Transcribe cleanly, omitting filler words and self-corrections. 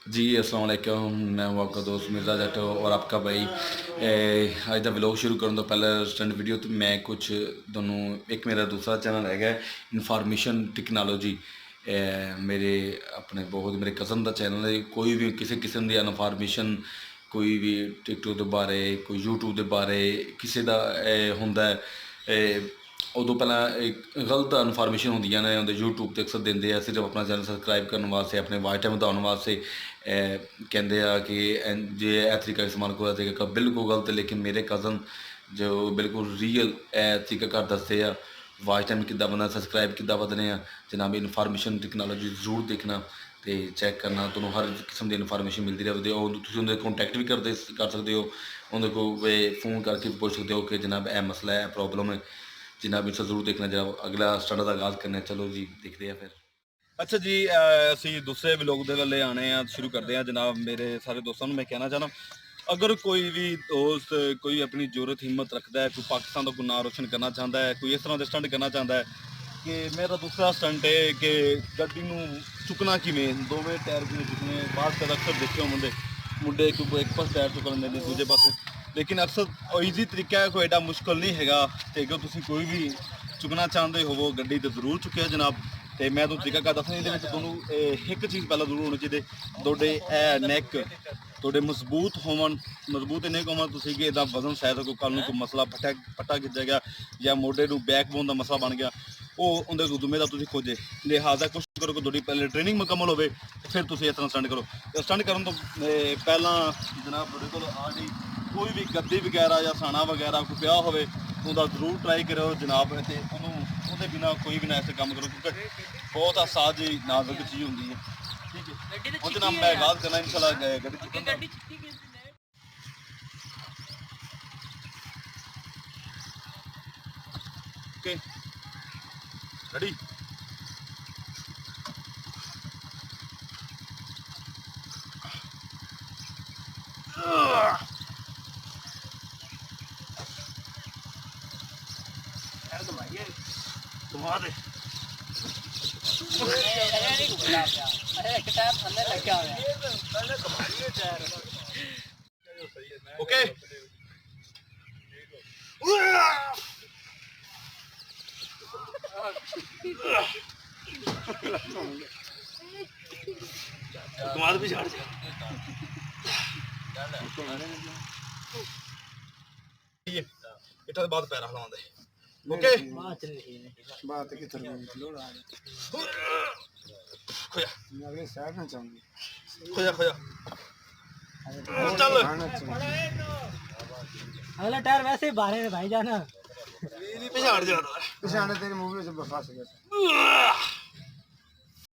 जी अस्सलाम वालेकुम, मैं हूँ आपका दोस्त मिर्ज़ा जट और आपका भाई। आज का व्लॉग शुरू करने तो पहले स्टैंड वीडियो तो मैं कुछ दोनों एक मेरा दूसरा चैनल है इन्फॉर्मेशन टेक्नोलॉजी। मेरे अपने बहुत मेरे कज़न का चैनल है। कोई भी किसी किस्म की इन्फॉर्मेशन कोई भी टिकटॉक के बारे कोई यूट्यूब के बारे किसी का होंदा है उदों पहला एक गलत इन्फॉर्मेशन होंदियां ने उन्हें यूट्यूब ते अक्सर देंदे आ सिर्फ अपना चैनल सबसक्राइब करने वास्ते अपने वाच टाइम ਵਧਾਉਣ वास्ते कहते आ कि जे यह तरीका इस्तेमाल करा तरीका बिल्कुल गलत है। लेकिन मेरे कज़न जो बिल्कुल रीयल तरीका घर दसते आ वाच टाइम किदा बंदा सबसक्राइब किदा बधने आ जनाब इन्फॉर्मेशन टेक्नोलॉजी जरूर देखना तो चैक करना तुहानू हर किस्म की इन्फॉर्मेशन मिलती रहे हो तुम उन्हें कॉन्टैक्ट भी कर सकते हो उन्हें को फ़ोन करके पूछ सकते हो कि जनाब यह मसला है प्रॉब्लम है जनाब इसे जरूर देखना जनाब अगला स्टार्ट का आगाज़ करना चलो जी देखते हैं फिर। अच्छा जी ਅਸੀਂ ਦੂਸਰੇ ਵਲੋਗ ਦੇ ਵੱਲੇ ਆਣੇ ਆ ਸ਼ੁਰੂ ਕਰਦੇ ਆ ਜਨਾਬ ਮੇਰੇ ਸਾਰੇ ਦੋਸਤਾਂ ਨੂੰ ਮੈਂ ਕਹਿਣਾ ਚਾਹਨਾ ਅਗਰ ਕੋਈ ਵੀ ਦੋਸਤ ਕੋਈ ਆਪਣੀ ਜ਼ਰੂਰਤ ਹਿੰਮਤ ਰੱਖਦਾ ਹੈ ਕੋਈ ਪਾਕਿਸਤਾਨ ਦਾ ਗੁਨਾਹ ਰੋਸ਼ਨ ਕਰਨਾ ਚਾਹੁੰਦਾ ਹੈ ਕੋਈ ਇਸ ਤਰ੍ਹਾਂ ਦੇ ਸਟੰਟ ਕਰਨਾ ਚਾਹੁੰਦਾ ਹੈ ਕਿ ਮੇਰਾ ਦੂਸਰਾ ਸਟੰਟ ਹੈ ਕਿ ਗੱਡੀ ਨੂੰ ਚੁੱਕਣਾ ਕਿਵੇਂ ਦੋਵੇਂ ਟਾਇਰ ਕਿਵੇਂ ਚੁੱਕਣੇ ਬਾਅਦ ਕਦ ਅਕਸਰ ਦੇਖੇ ਹੋਣਗੇ ਮੁੰਡੇ ਇੱਕ ਪਾਸੇ ਟਾਇਰ ਚੁੱਕਣ ਦਿੰਦੇ ਦੂਜੇ ਪਾਸੇ ਲੇਕਿਨ ਅਕਸਰ ਈਜ਼ੀ ਤਰੀਕਾ ਹੈ ਕੋਈ ਐਡਾ ਮੁਸ਼ਕਲ ਨਹੀਂ ਹੈਗਾ ਤੇ ਅਗਰ ਤੁਸੀਂ ਕੋਈ ਵੀ ਚੁੱਕਣਾ ਚਾਹੁੰਦੇ ਹੋਵੋ ਗੱਡੀ ਤੇ ਜ਼ਰੂਰ ਚੁੱਕਿਆ ਜਨਾਬ। ਤੇ ਮੈਂ ਤੁਹਾਨੂੰ ਤਰੀਕਾ ਦੱਸਣਾ ਇਹਦੇ ਵਿੱਚ ਤੁਹਾਨੂੰ ਇੱਕ ਚੀਜ਼ ਪਹਿਲਾਂ ਜ਼ਰੂਰ ਹੋਣੀ ਚਾਹੀਦੀ ਤੁਹਾਡੇ ਇਹ ਨੈਕ ਤੁਹਾਡੇ ਮਜ਼ਬੂਤ ਹੋਵਣ ਮਜ਼ਬੂਤ ਇੰਨੇ ਕੁ ਹੋਵਣ ਤੁਸੀਂ ਕਿ ਇਹਦਾ ਵਜ਼ਨ ਸ਼ਾਇਦ ਕੋਈ ਕੱਲ੍ਹ ਨੂੰ ਕੋਈ ਮਸਲਾ ਫਟਾ ਖਿੱਚਿਆ ਗਿਆ ਜਾਂ ਮੋਢੇ ਨੂੰ ਬੈਕਬੋਨ ਦਾ ਮਸਲਾ ਬਣ ਗਿਆ ਉਹ ਉਹਦੇ ਜ਼ਿੰਮੇਦਾਰ ਤੁਸੀਂ ਖੋਜੇ ਲਿਹਾਜ਼ਾ ਕੋਸ਼ਿਸ਼ ਕਰੋ ਕਿ ਤੁਹਾਡੀ ਪਹਿਲੇ ਟ੍ਰੇਨਿੰਗ ਮੁਕੰਮਲ ਹੋਵੇ ਫਿਰ ਤੁਸੀਂ ਇਸ ਤਰ੍ਹਾਂ ਸਟੰਟ ਕਰੋ। ਸਟੰਟ ਕਰਨ ਤੋਂ ਪਹਿਲਾਂ ਜਨਾਬ ਤੁਹਾਡੇ ਕੋਲ ਆ ਗਈ ਕੋਈ ਵੀ ਗੱਦੀ ਵਗੈਰਾ ਜਾਂ ਸਾਣਾ ਵਗੈਰਾ ਕੋਈ ਪਿਆ ਹੋਵੇ ਉਹਦਾ ਜ਼ਰੂਰ ਟਰਾਈ ਕਰਿਓ ਜਨਾਬ ਤੇ ਉਹਨੂੰ ਉਹਦੇ ਬਿਨਾ ਕੋਈ ਵੀ ਨਾ ਐਸੇ ਕੰਮ ਕਰੋ ਕਿਉਂਕਿ ਬਹੁਤ ਆਸਾਨ ਜੀ ਨਾਜ਼ੁਕ ਚੀਜ਼ ਹੁੰਦੀ ਹੈ। ਠੀਕ ਹੈ ਉਹਦੇ ਨਾਲ ਮੈਂ ਆਗਾਜ਼ ਕਰਨਾ ਇਨਸ਼ਾਅੱਲਾ ਗੱਡੀ ਓਕੇ रेडी घुमा दे ओके कमाल भी झाड़ इटा बाद पैरा हिलाउंदे ओके बात की तरह लोड आ खोया मैं अगले साइड ना चाहूंगी खोया खोया चल अगला टायर वैसे ही बाहर है भाई जाना नहीं पिछाड़ जाना पिछाने तेरे मुंह में से फंस गया।